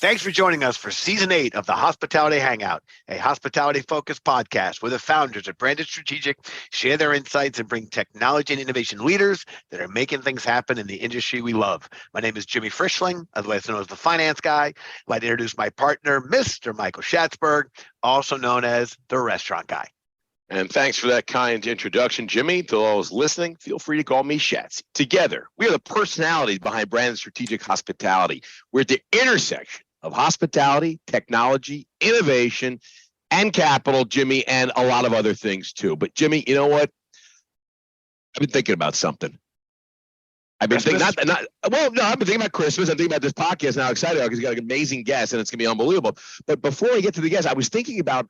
Thanks for joining us for Season 8 of the Hospitality Hangout, a hospitality-focused podcast where the founders of Branded Strategic share their insights and bring technology and innovation leaders that are making things happen in the industry we love. My name is Jimmy Frischling, otherwise known as the Finance Guy. I'd like to introduce my partner, Mr. Michael Schatzberg, also known as the Restaurant Guy. And thanks for that kind introduction, Jimmy. To all those listening, feel free to call me Schatz. Together, we are the personalities behind Branded Strategic Hospitality. We're at the intersection of hospitality, technology, innovation, and capital, Jimmy, and a lot of other things too. But Jimmy, you know what? I've been thinking about something. I've been thinking I've been thinking about Christmas. I'm thinking about this podcast now. Excited because he's got an amazing guest and it's gonna be unbelievable. But before I get to the guest, I was thinking about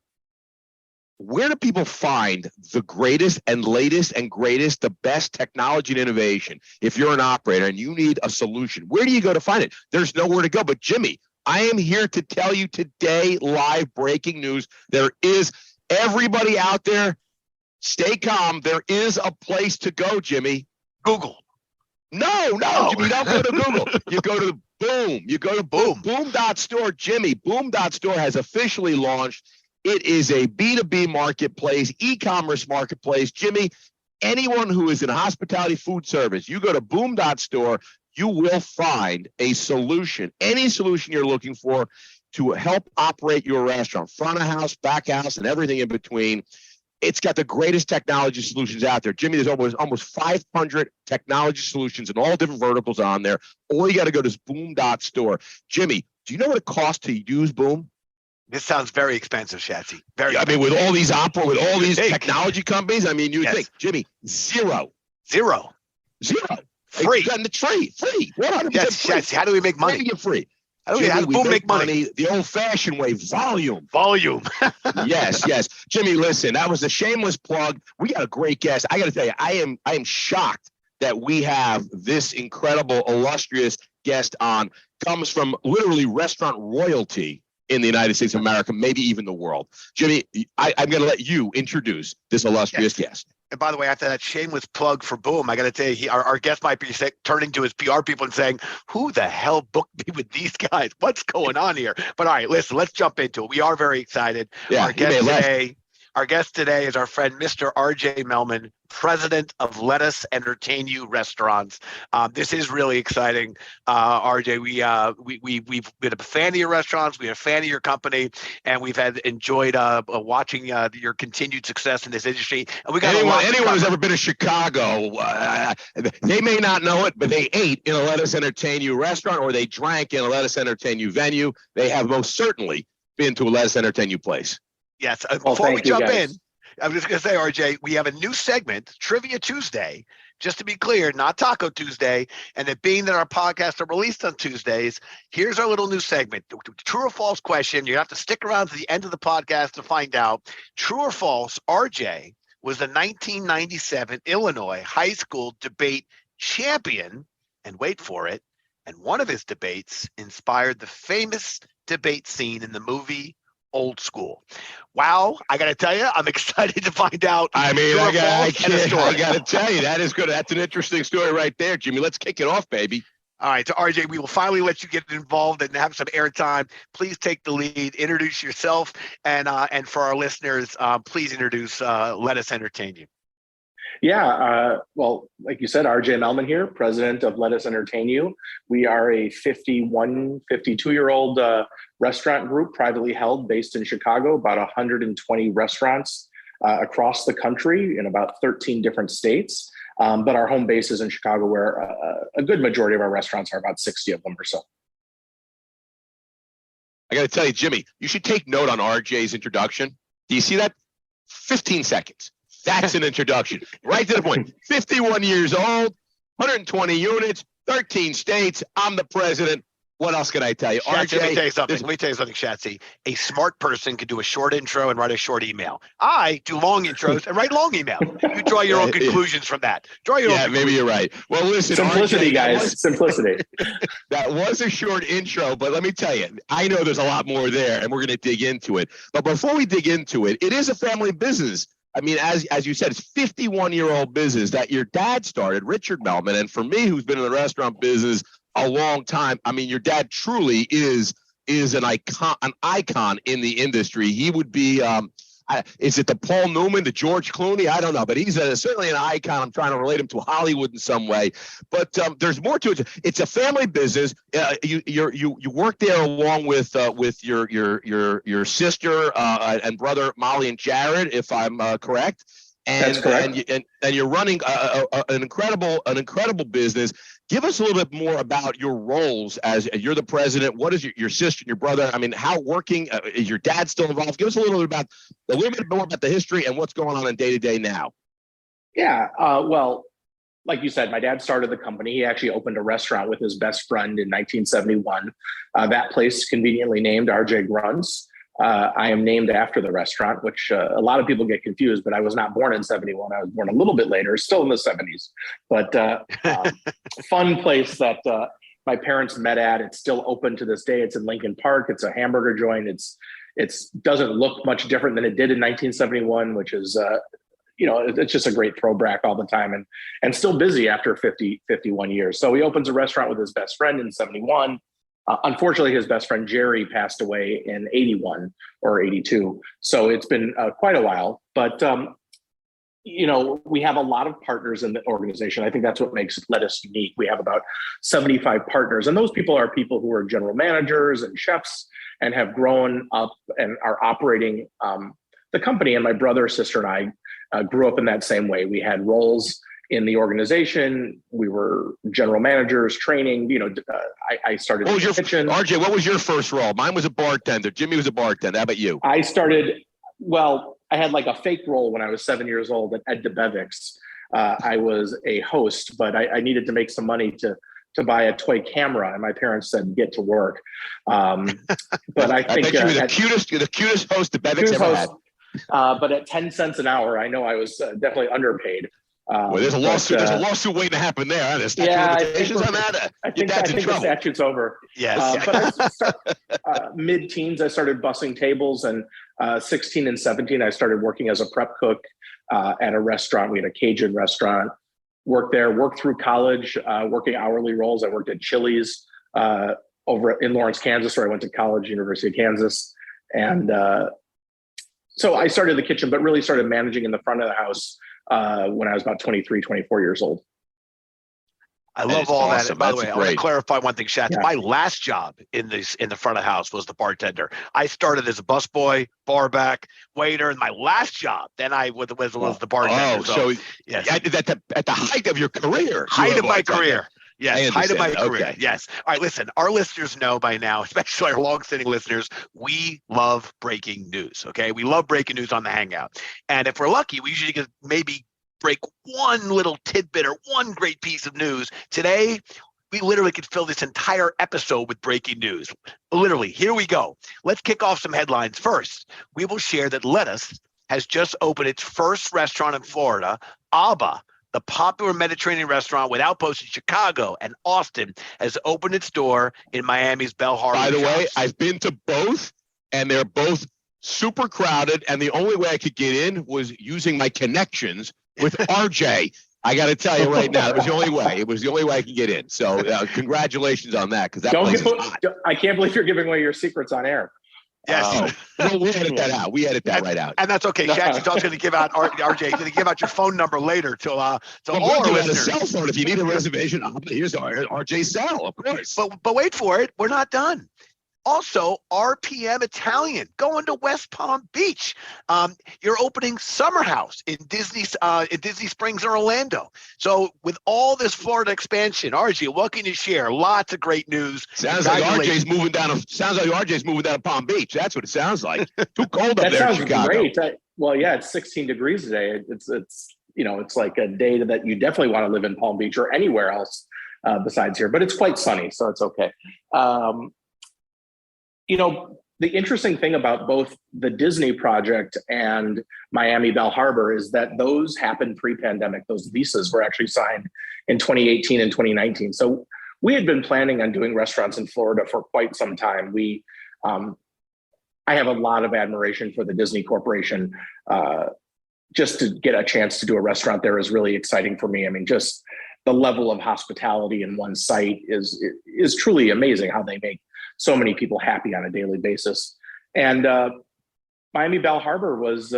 where do people find the greatest and latest and greatest, the best technology and innovation? If you're an operator and you need a solution, where do you go to find it? There's nowhere to go. But Jimmy, I am here to tell you today, live breaking news. There is everybody out there. Stay calm. There is a place to go, Jimmy. Google. No, Jimmy, don't go to Google. You go to Boom. You go to Boom. Boom.store, Jimmy. Boom.store has officially launched. It is a B2B marketplace, e-commerce marketplace. Jimmy, anyone who is in hospitality food service, you go to Boom.store, you will find a solution, any solution you're looking for to help operate your restaurant, front of house, back house, and everything in between. It's got the greatest technology solutions out there. Jimmy, there's almost 500 technology solutions in all different verticals on there. All you got to go to is Boom.store. Jimmy, do you know what it costs to use Boom? This sounds very expensive, Shatsy. Very. I mean, with all these technology companies, I mean, you think, Jimmy, zero. Free. And it's free. 100% yes, free. Yes. How do we make money? Free. How do we make money? The old-fashioned way, volume. Yes. Jimmy, listen, that was a shameless plug. We got a great guest. I got to tell you, I am shocked that we have this incredible, illustrious guest on. Comes from literally restaurant royalty in the United States of America, maybe even the world. Jimmy, I'm going to let you introduce this illustrious guest. And by the way, after that shameless plug for Boom, I got to tell you, our guest might be turning to his PR people and saying, who the hell booked me with these guys? What's going on here? But all right, listen, let's jump into it. We are very excited. Yeah, Our guest today is our friend, Mr. RJ Melman, president of Let Us Entertain You Restaurants. This is really exciting, RJ. We've been a fan of your restaurants, we're a fan of your company, and we've enjoyed watching your continued success in this industry. And we got anyone who's ever been to Chicago, they may not know it, but they ate in a Let Us Entertain You restaurant, or they drank in a Let Us Entertain You venue. They have most certainly been to a Let Us Entertain You place. Yes. Before we jump in, I'm just going to say, RJ, we have a new segment, Trivia Tuesday, just to be clear, not Taco Tuesday. And it being that our podcasts are released on Tuesdays, here's our little new segment. True or false question. You have to stick around to the end of the podcast to find out. True or false, RJ was the 1997 Illinois high school debate champion. And wait for it. And one of his debates inspired the famous debate scene in the movie Old School. Wow, I got to tell you, I'm excited to find out. I mean, I got to tell you, that is good. That's an interesting story right there, Jimmy. Let's kick it off, baby. All right, so RJ, we will finally let you get involved and have some airtime. Please take the lead, introduce yourself, and for our listeners, please introduce Let Us Entertain You. Yeah, well, like you said, RJ Melman here, president of Let Us Entertain You. We are a 52-year-old restaurant group, privately held, based in Chicago, about 120 restaurants across the country in about 13 different states. But our home base is in Chicago, where a good majority of our restaurants are, about 60 of them or so. I got to tell you, Jimmy, you should take note on RJ's introduction. Do you see that? 15 seconds. That's an introduction. Right to the point. 51 years old, 120 units, 13 states. I'm the president. What else can I tell you? Shatsy, let me tell you something, Shatsy. A smart person can do a short intro and write a short email. I do long intros and write long email. You draw your own conclusions from that. Maybe you're right. Well, listen. Simplicity, RJ, guys. Simplicity. That was a short intro, but let me tell you, I know there's a lot more there, and we're going to dig into it. But before we dig into it, it is a family business. I mean, as you said, it's 51-year-old business that your dad started, Richard Melman. And for me, who's been in the restaurant business a long time, I mean, your dad truly is is an icon in the industry. He would be, is it the Paul Newman, the George Clooney? I don't know, but he's certainly an icon. I'm trying to relate him to Hollywood in some way, but there's more to it. It's a family business. You work there along with your sister and brother Molly and Jarrod, if I'm correct. That's correct. And you're running an incredible business. Give us a little bit more about your roles as you're the president. What is your sister and your brother? I mean, how working is your dad still involved? Give us a little bit more about the history and what's going on in day to day now. Yeah. Well, like you said, my dad started the company. He actually opened a restaurant with his best friend in 1971. That place conveniently named RJ Grunt's. I am named after the restaurant, which a lot of people get confused, but I was not born in 71. I was born a little bit later, still in the 70s. But fun place that my parents met at. It's still open to this day. It's in Lincoln Park. It's a hamburger joint. It doesn't look much different than it did in 1971, which is, it's just a great throwback all the time and still busy after 51 years. So he opens a restaurant with his best friend in 71. Unfortunately, his best friend, Jerry, passed away in 81 or 82. So it's been quite a while. But, we have a lot of partners in the organization. I think that's what makes Lettuce unique. We have about 75 partners. And those people are people who are general managers and chefs and have grown up and are operating the company. And my brother, sister, and I grew up in that same way. We had roles in the organization. We were general managers, training. I started in the kitchen. RJ, what was your first role? Mine was a bartender. Jimmy was a bartender. How about you? I had like a fake role when I was 7 years old at Ed DeBevick's. I was a host, but I needed to make some money to buy a toy camera, and my parents said, "Get to work." But I think bet you were the cutest host DeBevick's ever had. But at 10 cents an hour, I know I was definitely underpaid. Well, there's a lawsuit. There's a lawsuit waiting to happen there. There's limitations on that. I think the statute's over. Yes. But mid-teens, I started bussing tables, and 16 and 17, I started working as a prep cook at a restaurant. We had a Cajun restaurant. Worked through college, working hourly roles. I worked at Chili's over in Lawrence, Kansas, where I went to college, University of Kansas, and so I started the kitchen, but really started managing in the front of the house when I was about 23, 24 years old. I love all awesome. that. By the way, I want to clarify one thing, Schatz. Yeah. My last job in the front of the house was the bartender. I started as a busboy, barback, waiter, and my last job, then I was the bartender. So yes. At the height of your career. Height of my career. Yes, height of my career. Yes. All right, listen, our listeners know by now, especially our long-standing listeners, we love breaking news, okay? We love breaking news on the Hangout. And if we're lucky, we usually get maybe break one little tidbit or one great piece of news. Today, we literally could fill this entire episode with breaking news. Literally, here we go. Let's kick off some headlines. First, we will share that Lettuce has just opened its first restaurant in Florida. Abba, the popular Mediterranean restaurant with outposts in Chicago and Austin, has opened its door in Miami's Bell Harbor. By the way, I've been to both, and they're both super crowded, and the only way I could get in was using my connections with RJ. I got to tell you right now, it was the only way. It was the only way I could get in. So congratulations on that, because that place is hot. I can't believe you're giving away your secrets on air. Yes. Well, we edit that out. We edit that right out. And that's okay. Shaq's going to give out, RJ, he's going to give out your phone number later to all our listeners. A cell phone if you need a reservation. Here's RJ's cell, of course. But wait for it. We're not done. Also, RPM Italian going to West Palm Beach. You're opening Summer House in Disney Springs in Orlando. So with all this Florida expansion, RJ, what can you share? Lots of great news. Sounds like RJ's moving down to Palm Beach. That's what it sounds like. Too cold up there in Chicago. Great. It's 16 degrees today. It's like a day that you definitely want to live in Palm Beach or anywhere else besides here. But it's quite sunny, so it's okay. The interesting thing about both the Disney project and Miami Bell Harbor is that those happened pre-pandemic. Those leases were actually signed in 2018 and 2019. So we had been planning on doing restaurants in Florida for quite some time. I have a lot of admiration for the Disney Corporation. Just to get a chance to do a restaurant there is really exciting for me. I mean, just the level of hospitality in one site is truly amazing, how they make so many people happy on a daily basis. And Miami Bal Harbor was,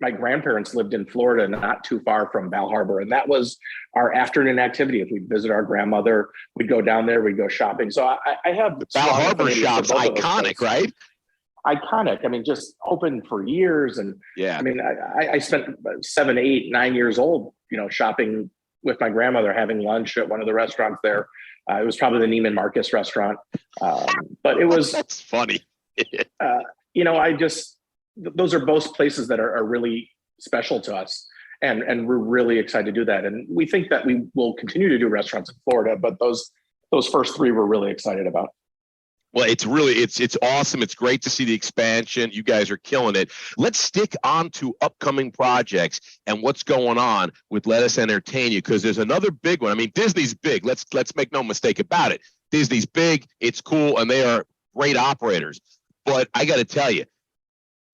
my grandparents lived in Florida, not too far from Bal Harbor. And that was our afternoon activity. If we'd visit our grandmother, we'd go down there, we'd go shopping. So I have Bal Harbor shop's iconic, right? Iconic. I mean, just open for years. And yeah, I mean, I spent 7, 8, 9 years old, shopping with my grandmother, having lunch at one of the restaurants there. It was probably the Neiman Marcus restaurant. But it was, that's funny. those are both places that are really special to us. And we're really excited to do that. And we think that we will continue to do restaurants in Florida, but those first 3 we're really excited about. Well, it's awesome. It's great to see the expansion. You guys are killing it. Let's stick on to upcoming projects and what's going on with Let Us Entertain You, because there's another big one. I mean, Disney's big. Let's make no mistake about it. Disney's big. It's cool, and they are great operators. But I got to tell you,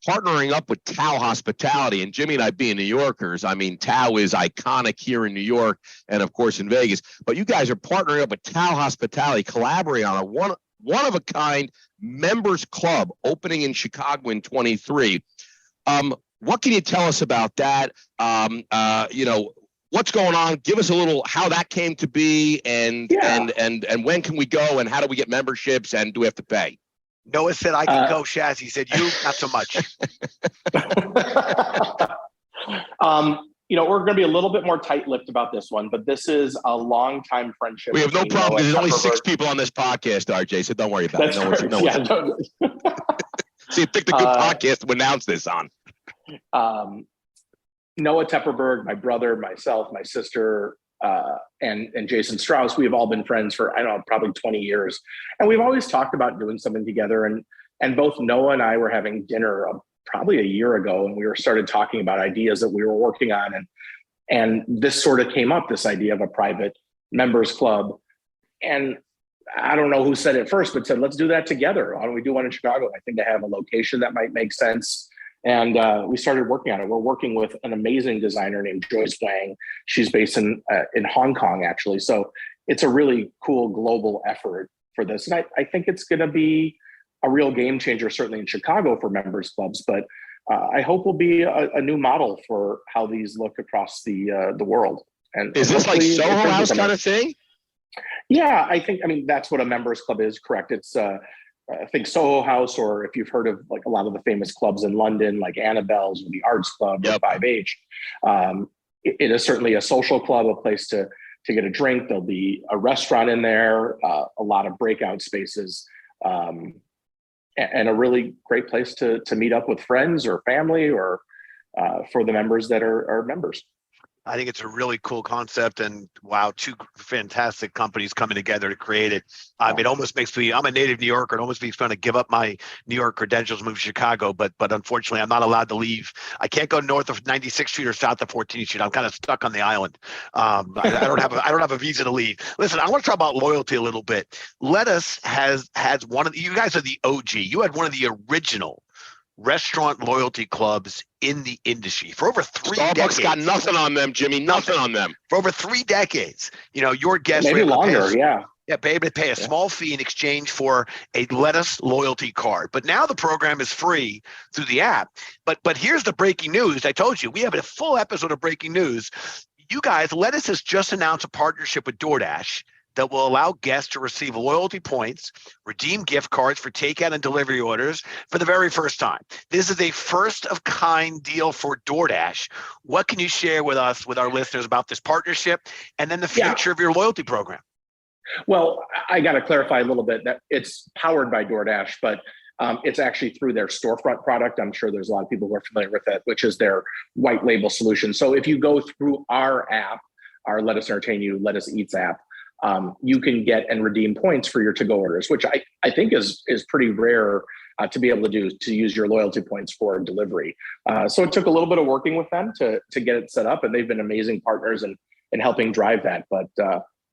partnering up with Tao Hospitality, and Jimmy and I being New Yorkers, I mean, Tao is iconic here in New York and, of course, in Vegas. But you guys are partnering up with Tao Hospitality, collaborating on a one-of-a-kind members club opening in Chicago in 23. What can you tell us about that? What's going on? Give us a little how that came to be, and when can we go, and how do we get memberships, and do we have to pay? Noah said I can go, Shaz. He said you, not so much. We're going to be a little bit more tight-lipped about this one, but this is a long-time friendship. We have no problem. There's only 6 people on this podcast, RJ, so don't worry about it. See, pick the good podcast to announce this on. Noah Tepperberg, my brother, myself, my sister, and Jason Strauss, we have all been friends for, probably 20 years. And we've always talked about doing something together. And both Noah and I were having dinner probably a year ago, and we started talking about ideas that we were working on. And this sort of came up, this idea of a private members club. And I don't know who said it first, but said, let's do that together. Why don't we do one in Chicago? I think I have a location that might make sense. And we started working on it. We're working with an amazing designer named Joyce Wang. She's based in Hong Kong, actually. So it's a really cool global effort for this. And I think it's going to be a real game changer, certainly in Chicago for members clubs. But I hope will be a new model for how these look across the world. And is this like Soho House kind of thing? Yeah, that's what a members club is. Correct. It's I think Soho House, or if you've heard of like a lot of the famous clubs in London, like Annabelle's or the Arts Club or 5H, it is certainly a social club, a place to get a drink. There'll be a restaurant in there, a lot of breakout spaces, and a really great place to meet up with friends or family, or for the members that are members. I think it's a really cool concept, and wow, 2 fantastic companies coming together to create it. It almost makes me, I'm a native New Yorker, it almost makes me want to give up my New York credentials, move to Chicago, but unfortunately I'm not allowed to leave. I can't go north of 96th Street or south of 14th Street. I'm kind of stuck on the island. I don't have a visa to leave. Listen, I want to talk about loyalty a little bit. Let Us has one of, you guys are the OG. You had one of the original restaurant loyalty clubs in the industry for over 3 decades. Starbucks got nothing on them, Jimmy. Nothing on them. For over 3 decades. Your guests maybe longer, yeah. Yeah, be able to pay a small fee in exchange for a Let Us loyalty card. But now the program is free through the app. But here's the breaking news. I told you, we have a full episode of breaking news. You guys, Let Us has just announced a partnership with DoorDash that will allow guests to receive loyalty points, redeem gift cards for takeout and delivery orders for the very first time. This is a first-of-kind deal for DoorDash. What can you share with us, with our listeners, about this partnership and then the future of your loyalty program? Well, I got to clarify a little bit that it's powered by DoorDash, but it's actually through their storefront product. I'm sure there's a lot of people who are familiar with it, which is their white label solution. So if you go through our app, our Let Us Entertain You, Let Us Eats app, you can get and redeem points for your to-go orders, which I think is pretty rare to be able to do, to use your loyalty points for delivery. So it took a little bit of working with them to get it set up, and they've been amazing partners in helping drive that. But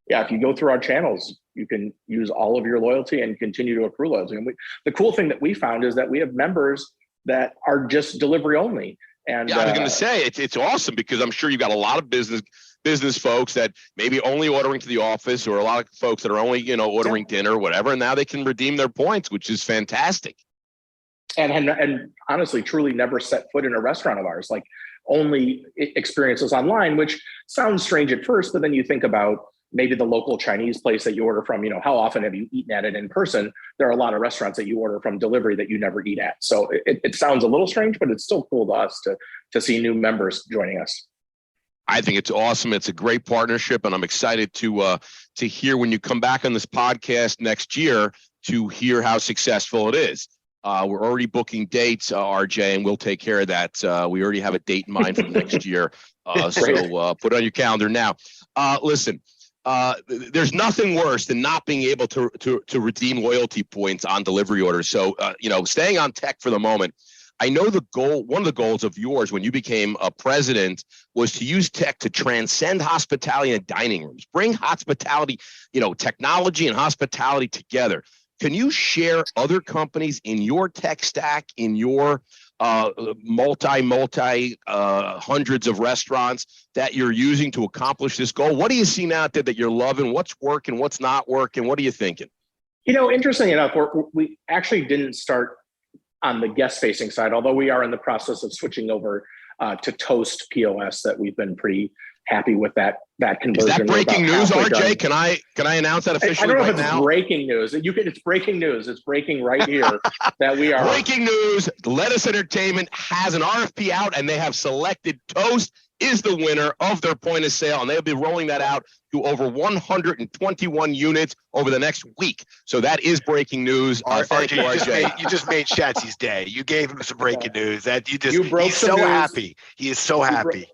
if you go through our channels, you can use all of your loyalty and continue to accrue loyalty. And the cool thing that we found is that we have members that are just delivery only. And I was going to say it's awesome, because I'm sure you've got a lot of business business folks that maybe only ordering to the office, or a lot of folks that are only, ordering dinner or whatever, and now they can redeem their points, which is fantastic. And honestly, truly never set foot in a restaurant of ours, like only experiences online, which sounds strange at first, but then you think about maybe the local Chinese place that you order from, how often have you eaten at it in person? There are a lot of restaurants that you order from delivery that you never eat at. So it sounds a little strange, but it's still cool to us to see new members joining us. I think it's awesome. It's a great partnership, and I'm excited to hear when you come back on this podcast next year to hear how successful it is. We're already booking dates, RJ, and we'll take care of that. We already have a date in mind for next year. So put it on your calendar now. Listen, there's nothing worse than not being able to redeem loyalty points on delivery orders. So, staying on tech for the moment, I know one of the goals of yours when you became a president was to use tech to transcend hospitality and dining rooms, bring hospitality, technology and hospitality together. Can you share other companies in your tech stack, in your multi hundreds of restaurants that you're using to accomplish this goal? What are you seeing out there that you're loving? What's working? What's not working? What are you thinking? Interesting enough, we actually didn't start on the guest-facing side, although we are in the process of switching over to Toast POS. That we've been pretty happy with that conversion. Is that breaking news, RJ? Can I announce that officially? I don't know right if it's now? Breaking news. It's breaking news. It's breaking right here that we are breaking news. Lettuce Entertainment has an RFP out, and they have selected Toast is the winner of their point of sale, and they'll be rolling that out to over 121 units over the next week. So that is breaking news. RJ, you just made Shatsy's day. You gave him some breaking news. He's so news. happy. He is so happy.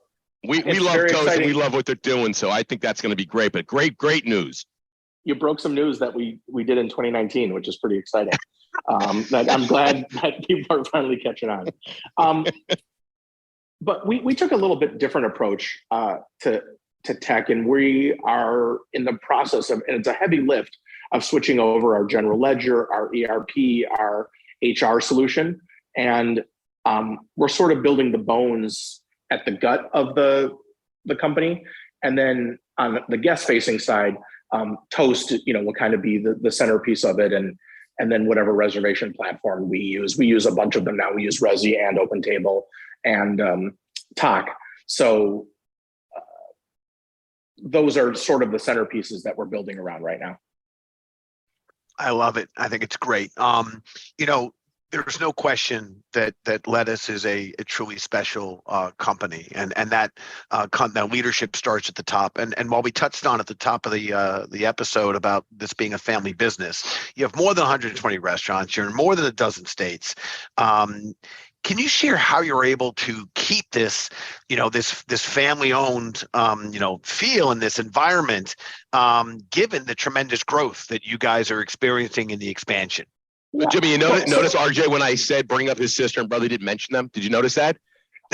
We love Toast exciting. And we love what they're doing. So I think that's going to be great. But great news. You broke some news that we did in 2019, which is pretty exciting. I'm glad that people are finally catching on. But we took a little bit different approach to tech, and we are in the process of, and it's a heavy lift, of switching over our general ledger, our ERP, our HR solution, and we're sort of building the bones at the gut of the company. And then on the guest-facing side, Toast, will kind of be the centerpiece of it, and then whatever reservation platform we use. We use a bunch of them now. We use Resi and OpenTable and Talk. So those are sort of the centerpieces that we're building around right now. I love it. I think it's great. There's no question that Lettuce is a truly special company, and that leadership starts at the top. And while we touched on at the top of the episode about this being a family business, you have more than 120 restaurants. You're in more than a dozen states. Can you share how you're able to keep this, this family-owned, feel in this environment, given the tremendous growth that you guys are experiencing in the expansion? Yeah. Jimmy, you notice RJ when I said bring up his sister and brother, didn't mention them. Did you notice that?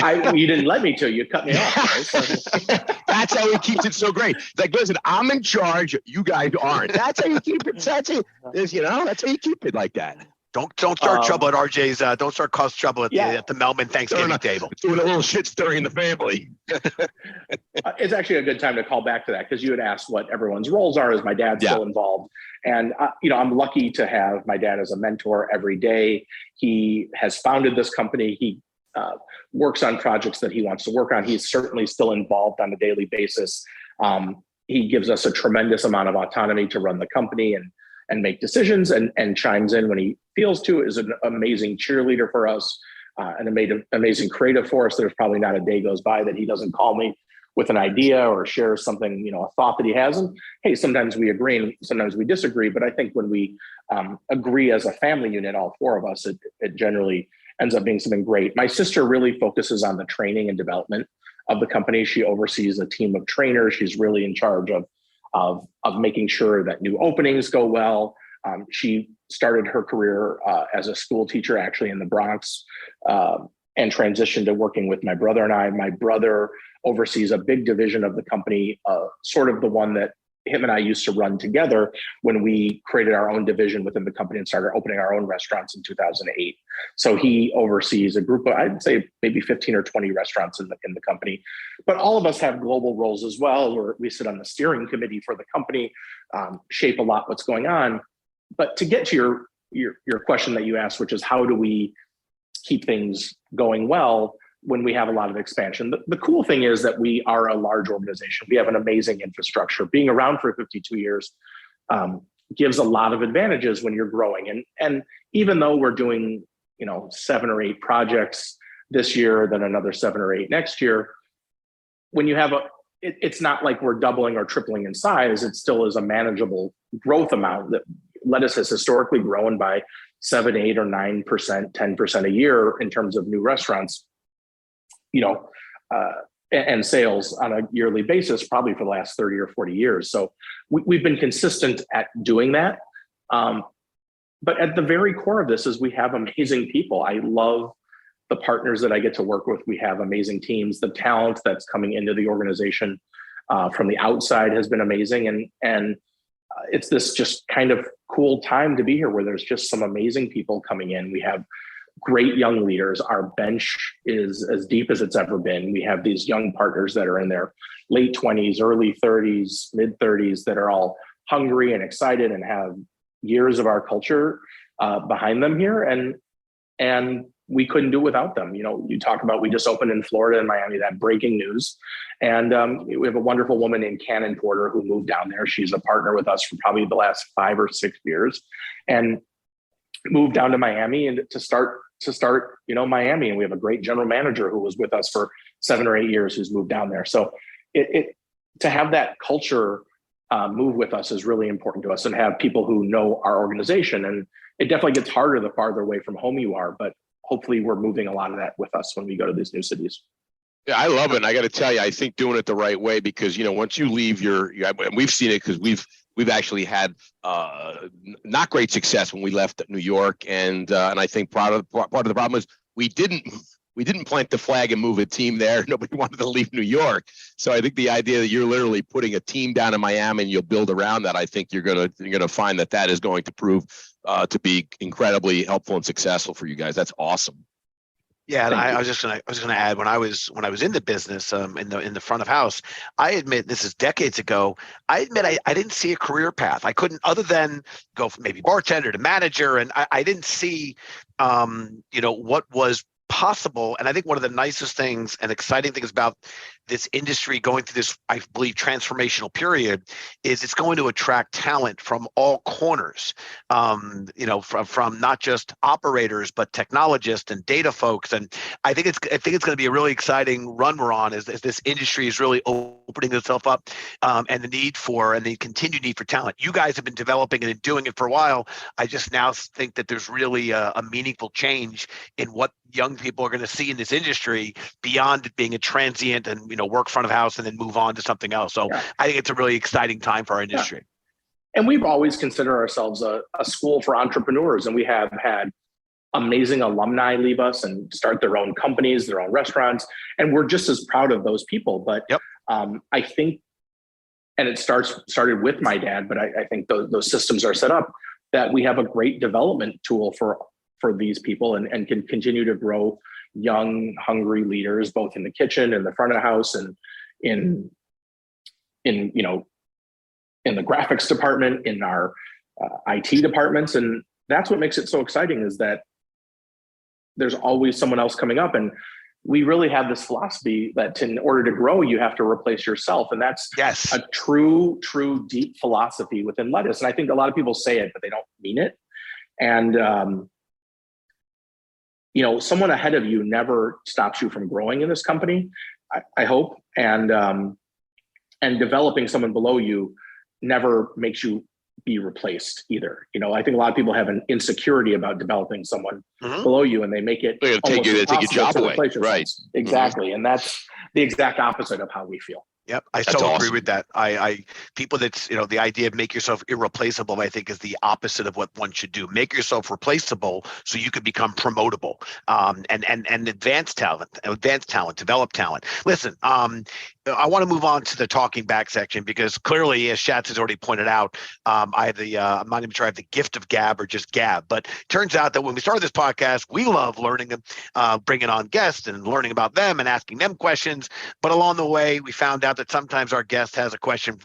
You didn't let me to. You cut me off. Right? That's how he keeps it so great. It's like, listen, I'm in charge. You guys aren't. That's how you keep it. That's how you keep it like that. Don't start trouble at RJ's. Don't start cause trouble at the Melman Thanksgiving table. Doing a little shit stirring in the family. It's actually a good time to call back to that, because you had asked what everyone's roles are. Is my dad still involved? And I'm lucky to have my dad as a mentor every day. He has founded this company. He works on projects that he wants to work on. He's certainly still involved on a daily basis. He gives us a tremendous amount of autonomy to run the company and make decisions, and chimes in when he feels to, is an amazing cheerleader for us, and an amazing creative for us. There's probably not a day goes by that he doesn't call me with an idea or share something, a thought that he has. And hey, sometimes we agree and sometimes we disagree, but I think when we agree as a family unit, all four of us, it generally ends up being something great. My sister really focuses on the training and development of the company. She oversees a team of trainers. She's really in charge of making sure that new openings go well. She started her career as a school teacher, actually in the Bronx, and transitioned to working with my brother and I. My brother oversees a big division of the company, sort of the one that him and I used to run together when we created our own division within the company and started opening our own restaurants in 2008. So he oversees a group of, I'd say maybe 15 or 20 restaurants in the company. But all of us have global roles as well, where we sit on the steering committee for the company, shape a lot what's going on. But to get to your question that you asked, which is how do we keep things going well when we have a lot of expansion? The cool thing is that we are a large organization. We have an amazing infrastructure. Being around for 52 years gives a lot of advantages when you're growing. And even though we're doing, 7 or 8 projects this year, then another 7 or 8 next year, when you have it's not like we're doubling or tripling in size. It still is a manageable growth amount. That lettuce has historically grown by 7, 8, or 9%, 10% a year in terms of new restaurants, and sales on a yearly basis, probably for the last 30 or 40 years. So we've been consistent at doing that. But at the very core of this is we have amazing people. I love the partners that I get to work with. We have amazing teams. The talent that's coming into the organization from the outside has been amazing. And it's this just kind of cool time to be here where there's just some amazing people coming in. We have great young leaders. Our bench is as deep as it's ever been. We have these young partners that are in their late 20s, early 30s, mid 30s that are all hungry and excited and have years of our culture behind them here. And we couldn't do it without them. You talk about, we just opened in Florida and Miami, that breaking news. And we have a wonderful woman named Cannon Porter who moved down there. She's a partner with us for probably the last 5 or 6 years, and moved down to Miami and to start Miami. And we have a great general manager who was with us for 7 or 8 years who's moved down there. So to have that culture move with us is really important to us, and have people who know our organization. And it definitely gets harder the farther away from home you are, but hopefully we're moving a lot of that with us when we go to these new cities. Yeah, I love it. And I got to tell you, I think doing it the right way, because, once you leave and we've seen it because we've actually had not great success when we left New York. And I think part of the problem is we didn't plant the flag and move a team there. Nobody wanted to leave New York. So I think the idea that you're literally putting a team down in Miami and you'll build around that, I think you're gonna find that is going to prove to be incredibly helpful and successful for you guys. That's awesome. Yeah, and I was just gonna add, when I was in the business, in the front of house, I admit, this is decades ago, I didn't see a career path. I couldn't, other than go from maybe bartender to manager, and I didn't see what was possible. And I think one of the nicest things and exciting things about this industry going through this, I believe, transformational period is it's going to attract talent from all corners, from not just operators, but technologists and data folks. And I think it's going to be a really exciting run we're on as this industry is really opening itself up, and the continued need for talent. You guys have been developing and doing it for a while. I just now think that there's really a meaningful change in what young people are going to see in this industry beyond it being a transient and work front of house and then move on to something else. So yeah. I think it's a really exciting time for our industry. Yeah. And we've always considered ourselves a school for entrepreneurs, and we have had amazing alumni leave us and start their own companies, their own restaurants, and we're just as proud of those people. But yep. I think, and it started with my dad, but I think those systems are set up that we have a great development tool for these people, and can continue to grow young, hungry leaders, both in the kitchen and the front of the house, and in the graphics department, in our IT departments. And that's what makes it so exciting, is that there's always someone else coming up. And we really have this philosophy that in order to grow, you have to replace yourself. And that's a true, deep philosophy within lettuce. And I think a lot of people say it, but they don't mean it. And, someone ahead of you never stops you from growing in this company, I hope. And developing someone below you never makes you be replaced either. I think a lot of people have an insecurity about developing someone below you, and they make it take your job away. Right. Exactly. And that's the exact opposite of how we feel. Yep, I That's so awesome. agree with that. I people that's the idea of make yourself irreplaceable, I think, is the opposite of what one should do. Make yourself replaceable so you can become promotable, and advance talent, develop talent. Listen, I want to move on to the talking back section because clearly, as Schatz has already pointed out, I have I'm not even sure I have the gift of gab or just gab, but turns out that when we started this podcast, we love learning, bringing on guests and learning about them and asking them questions. But along the way, we found out that sometimes our guest has a question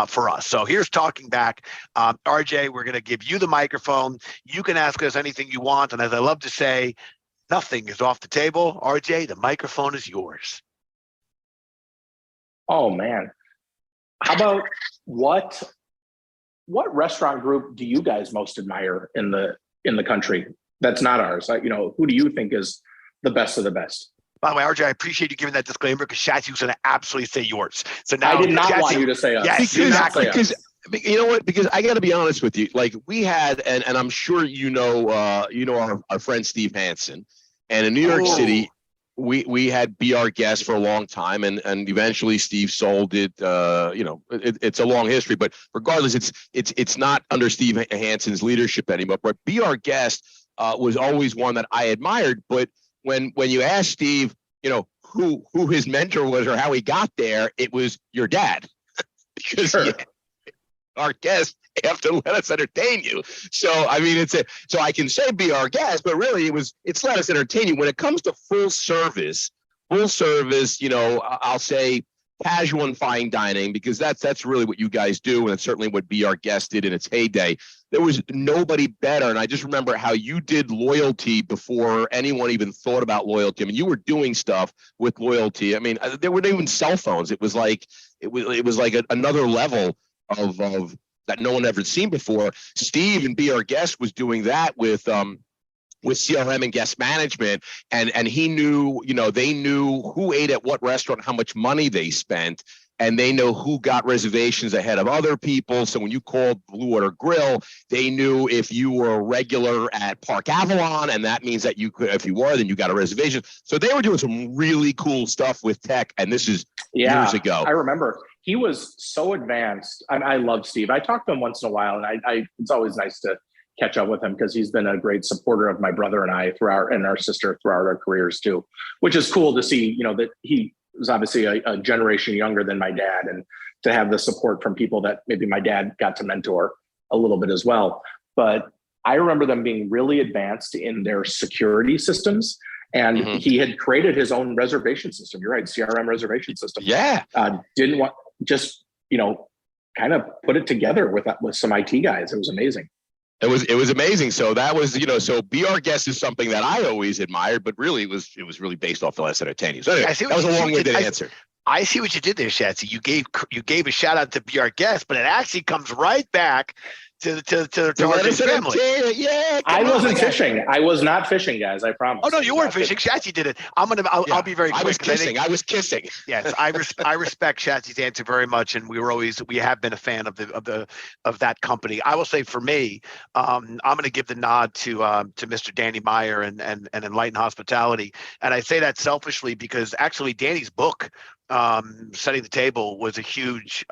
for us. So here's talking back. RJ, we're going to give you the microphone. You can ask us anything you want. And as I love to say, nothing is off the table. RJ, the microphone is yours. Oh man. How about what restaurant group do you guys most admire in the country that's not ours? Who do you think is the best of the best? By the way, RJ, I appreciate you giving that disclaimer because Schatz was going to absolutely say yours. So now I did not want you to say us. Yes, because you know what? Because I got to be honest with you. Like we had, and I'm sure our friend Steve Hansen, and in New York City, we had Be Our Guest for a long time, and eventually Steve sold it. It's a long history, but regardless, it's not under Steve Hansen's leadership anymore. But Be Our Guest was always one that I admired. But when you ask Steve, who his mentor was or how he got there, it was your dad, because our guests have to let us entertain you. So I mean, so I can say Be Our Guest, but really it's let us entertain you. When it comes to full service, I'll say casual and fine dining, because that's really what you guys do, and it's certainly what Be Our Guest did in its heyday. There was nobody better, and I just remember how you did loyalty before anyone even thought about loyalty. I mean, you were doing stuff with loyalty. I mean, there weren't even cell phones. It was like another level of that no one ever seen before. Steve and Be Our Guest was doing that with CRM and guest management, and he knew, they knew who ate at what restaurant, how much money they spent, and they know who got reservations ahead of other people. So when you called Blue Water Grill, they knew if you were a regular at Park Avalon, and that means that you could, if you were, then you got a reservation. So they were doing some really cool stuff with tech, and this is years ago. I remember he was so advanced. I love Steve. I talk to him once in a while, and I it's always nice to catch up with him because he's been a great supporter of my brother and I and our sister throughout our careers too, which is cool to see, that he was obviously a generation younger than my dad, and to have the support from people that maybe my dad got to mentor a little bit as well. But I remember them being really advanced in their security systems, and he had created his own reservation system. You're right. CRM reservation system. Yeah. Didn't want just, kind of put it together with some IT guys. It was amazing. It was amazing. So that was, so Be Our Guest is something that I always admired, but really it was really based off the last entertaining. So anyway, that was a long-winded answer. I see what you did there, Schatzy. You gave a shout out to Be Our Guest, but it actually comes right back to our family. Yeah, I wasn't fishing. I was not fishing, guys. I promise. Oh no, you weren't fishing. Shatsy did it. I'll be very quick. I was kissing. Yes, I respect Shatsy's answer very much, and we have been a fan of that company. I will say for me, I'm going to give the nod to Mr. Danny Meyer and Enlighten Hospitality, and I say that selfishly because actually Danny's book, Setting the Table, was a huge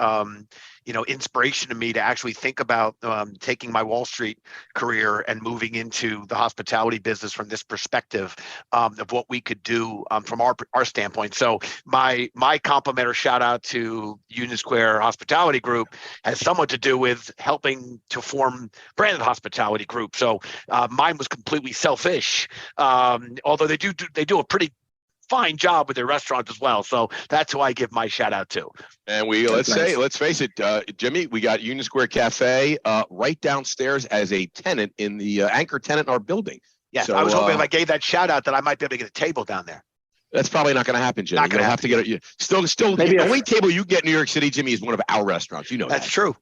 inspiration to me to actually think about taking my Wall Street career and moving into the hospitality business from this perspective of what we could do from our standpoint. So my compliment or shout out to Union Square Hospitality Group has somewhat to do with helping to form Branded Hospitality Group. So mine was completely selfish, although they do a pretty fine job with their restaurants as well. So that's who I give my shout out to. And let's face it, Jimmy, we got Union Square Cafe right downstairs as a tenant in the anchor tenant in our building. Yes, so, I was hoping if I gave that shout out that I might be able to get a table down there. That's probably not going to happen, Jimmy. Not going to have to get it. Still, maybe the only table you get in New York City, Jimmy, is one of our restaurants. You know that's true.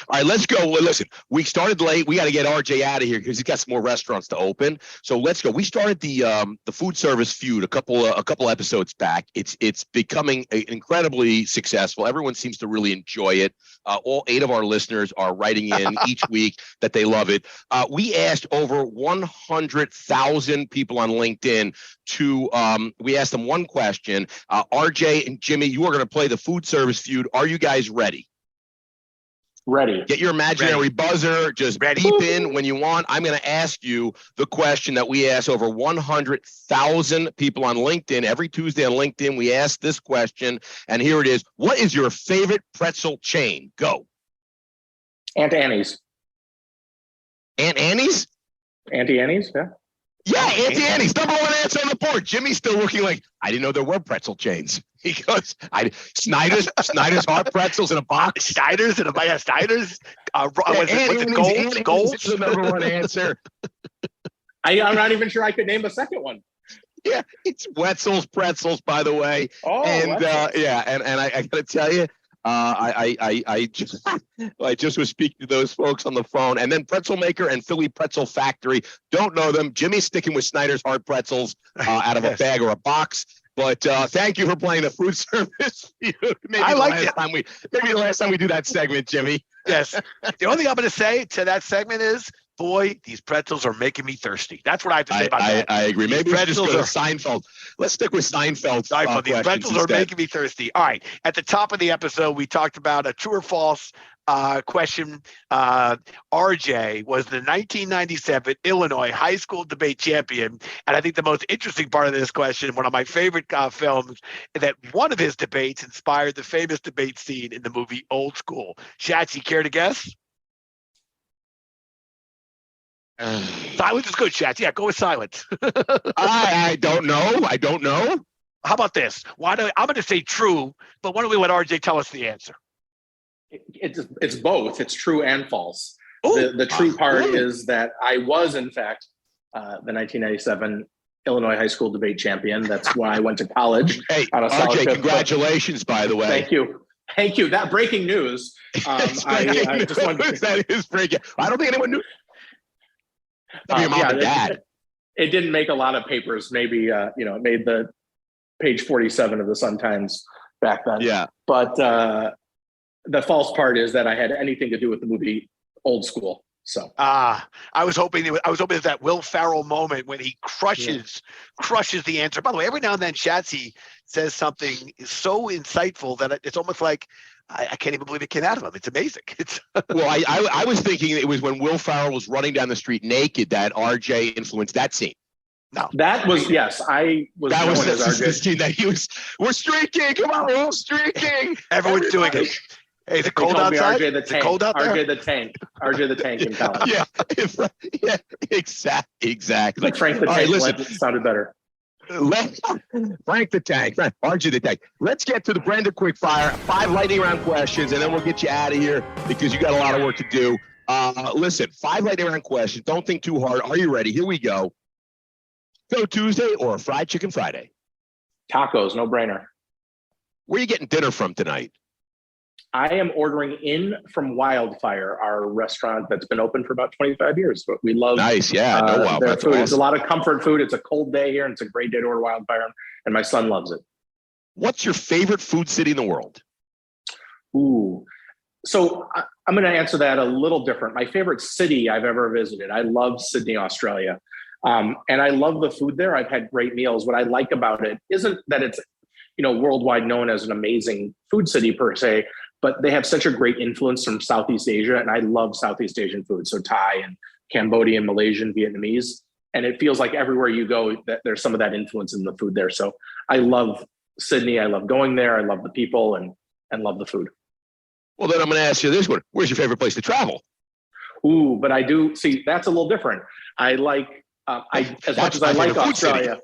All right, let's go. Well, listen, we started late. We got to get RJ out of here because he's got some more restaurants to open. So let's go. We started the food service feud a couple episodes back. It's becoming incredibly successful. Everyone seems to really enjoy it. All 8 of our listeners are writing in each week that they love it. We asked over 100,000 people on LinkedIn to. We asked them one question. RJ and Jimmy, you are going to play the food service feud. Are you guys ready? Ready. Get your imaginary buzzer. Just beep in when you want. I'm going to ask you the question that we ask over 100,000 people on LinkedIn. Every Tuesday on LinkedIn, we ask this question. And here it is. What is your favorite pretzel chain? Go. Aunt Annie's. Aunt Annie's? Auntie Annie's, yeah. Yeah, Auntie Annie's. Number 1 answer on the board. Jimmy's still looking like, I didn't know there were pretzel chains. He goes, Snyder's hot pretzels in a box. Snyder's in a box. Snyder's. What's it Gold's? The number 1 answer. I'm not even sure I could name a second one. Yeah, it's Wetzel's Pretzels, by the way. Oh, and I got to tell you, I just was speaking to those folks on the phone, and then Pretzel Maker and Philly Pretzel Factory. Don't know them. Jimmy's sticking with Snyder's hard pretzels out of a bag or a box. But thank you for playing the food service. Maybe the last time we do that segment, Jimmy. Yes. The only thing I'm going to say to that segment is, boy, these pretzels are making me thirsty. That's what I have to say about that. I agree. Maybe we should just go to Seinfeld. Let's stick with Seinfeld. These pretzels are making me thirsty. All right. At the top of the episode, we talked about a true or false question. RJ was the 1997 Illinois high school debate champion. And I think the most interesting part of this question, one of my favorite films, that one of his debates inspired the famous debate scene in the movie Old School. Schatzy, care to guess? Silence is good, Schatz. Yeah, go with silence. I don't know. How about this? I'm going to say true, but why don't we let RJ tell us the answer? It's both. It's true and false. The true part is that I was, in fact, the 1997 Illinois high school debate champion. That's when I went to college. Hey, RJ, congratulations, by the way. Thank you. That breaking news. That is breaking. I don't think anyone knew. Your mom and dad. It didn't make a lot of papers. Maybe it made the page 47 of the Sun-Times back then. Yeah. But the false part is that I had anything to do with the movie Old School. So I was hoping it's that Will Ferrell moment when he crushes the answer. By the way, every now and then Shatsy says something so insightful that it's almost like I can't even believe it came out of him. It's amazing. Well, I was thinking it was when Will Ferrell was running down the street naked that RJ influenced that scene. No, that was I was. That was the scene that he was. We're streaking. Come on, we're all streaking. Everyone's doing it. Hey, is it cold outside? RJ the Tank. Cold out there? RJ the Tank in college. Yeah, exactly. Like Frank the Tank. Listen, sounded better. Frank the Tank, RJ the Tank. Let's get to the Brenda Quickfire. 5 lightning round questions, and then we'll get you out of here because you got a lot of work to do. Listen, 5 lightning round questions. Don't think too hard. Are you ready? Here we go. Taco Tuesday or a fried chicken Friday? Tacos, no brainer. Where are you getting dinner from tonight? I am ordering in from Wildfire, our restaurant that's been open for about 25 years. But we love nice, yeah, no Wildfire their food. Awesome. It's a lot of comfort food. It's a cold day here, and it's a great day to order Wildfire, and my son loves it. What's your favorite food city in the world? Ooh, so I'm going to answer that a little different. My favorite city I've ever visited. I love Sydney, Australia, and I love the food there. I've had great meals. What I like about it isn't that it's worldwide known as an amazing food city per se, but they have such a great influence from Southeast Asia. And I love Southeast Asian food. So Thai and Cambodian, Malaysian, Vietnamese. And it feels like everywhere you go, that there's some of that influence in the food there. So I love Sydney. I love going there. I love the people and love the food. Well, then I'm going to ask you this one. Where's your favorite place to travel? Ooh, but I do see that's a little different. I like, as much as I like Australia.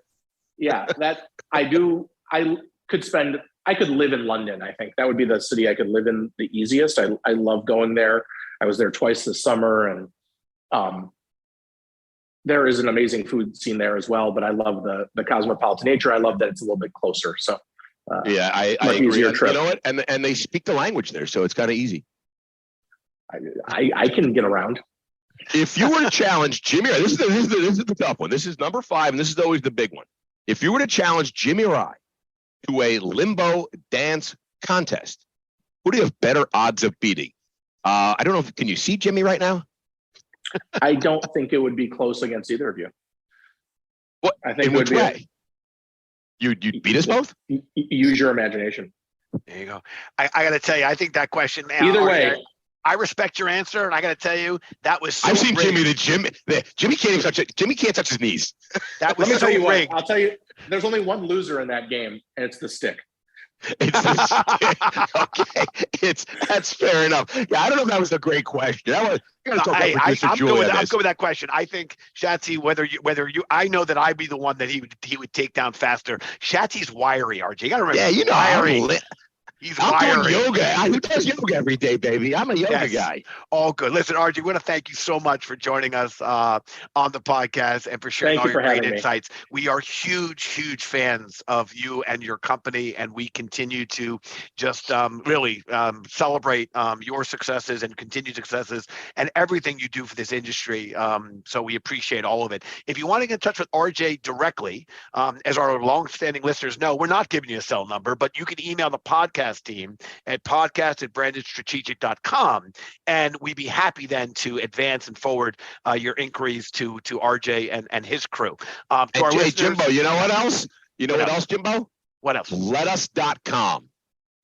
Yeah, that I do. I could live in London. I think that would be the city I could live in the easiest. I love going there. I was there twice this summer, and there is an amazing food scene there as well. But I love the cosmopolitan nature. I love that it's a little bit closer. So I agree. You know what? And they speak the language there, so it's kind of easy. I can get around. If you were to challenge Jimmy, this is the tough one. This is number 5, and this is always the big one. If you were to challenge Jimmy or I to a limbo dance contest, who do you have better odds of beating? I don't know can you see Jimmy right now? I don't think it would be close against either of you. What? I think in which way? You'd beat us both? Use your imagination. There you go. I got to tell you, I think that question. Either way. I respect your answer, and I got to tell you that was so I've seen rigged. Jimmy can't touch his knees. That was Let me so tell you rigged. what. I'll tell you. There's only one loser in that game, and it's the stick. It's okay. That's fair enough. Yeah, I don't know if that was a great question. I'm good with that question. I think Shatsy, whether you, I know that I'd be the one that he would take down faster. Shatsy's wiry, RJ. You got to remember. Yeah, you know, wiry. He's I'm doing yoga. Who does yoga every day, baby? I'm a yoga guy. All good. Listen, RJ, we want to thank you so much for joining us on the podcast and for sharing all your great insights. We are huge fans of you and your company, and we continue to just really celebrate your successes and continued successes and everything you do for this industry. So we appreciate all of it. If you want to get in touch with RJ directly, as our longstanding listeners know, we're not giving you a cell number, but you can email the podcast team at podcast@brandedstrategic.com, and we'd be happy then to advance and forward your inquiries to RJ and his crew. To our listeners, Jimbo, you know what else? What else, Jimbo? What else? Lettus.com.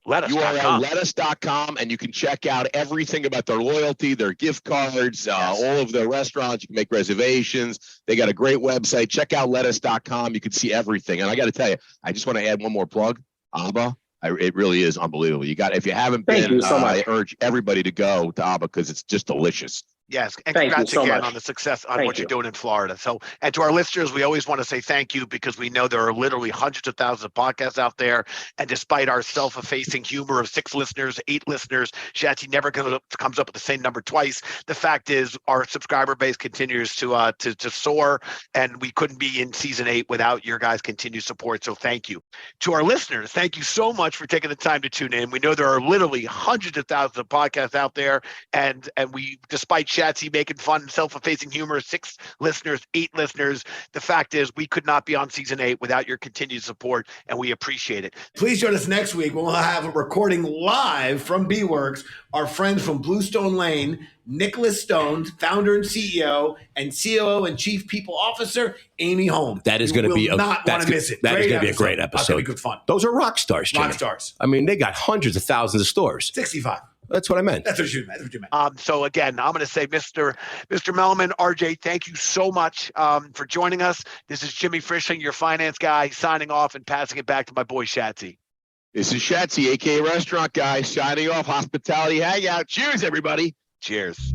URL lettuce.com, and you can check out everything about their loyalty, their gift cards, all of their restaurants. You can make reservations. They got a great website. Check out lettuce.com. You can see everything. And I got to tell you, I just want to add one more plug. Abba. It really is unbelievable. If you haven't been, I urge everybody to go to Abba because it's just delicious. Yes, and congrats again on the success on what you're doing in Florida. So, and to our listeners, we always want to say thank you because we know there are literally hundreds of thousands of podcasts out there. And despite our self-effacing humor of 6 listeners, 8 listeners, Shatsy never comes up with the same number twice. The fact is, our subscriber base continues to soar, and we couldn't be in season 8 without your guys' continued support. So, thank you to our listeners. Thank you so much for taking the time to tune in. We know there are literally hundreds of thousands of podcasts out there, and we, despite Shatsy making fun, self-effacing humor, 6 listeners, 8 listeners. The fact is, we could not be on season 8 without your continued support, and we appreciate it. Please join us next week when we'll have a recording live from B-Works. Our friends from Bluestone Lane, Nicholas Stone, founder and CEO, and COO and Chief People Officer, Amy Holmes. That is going to be not want to miss it. That is going to be a great episode. It's going to be good fun. Those are rock stars, Jimmy. Rock stars. I mean, they got hundreds of thousands of stores. 65. That's what I meant. That's what you meant. So again, I'm going to say, Mr. Melman, RJ, thank you so much for joining us. This is Jimmy Frischling, your finance guy, signing off and passing it back to my boy Shatsy. This is Shatsy, aka Restaurant Guy, signing off. Hospitality Hangout. Cheers, everybody. Cheers.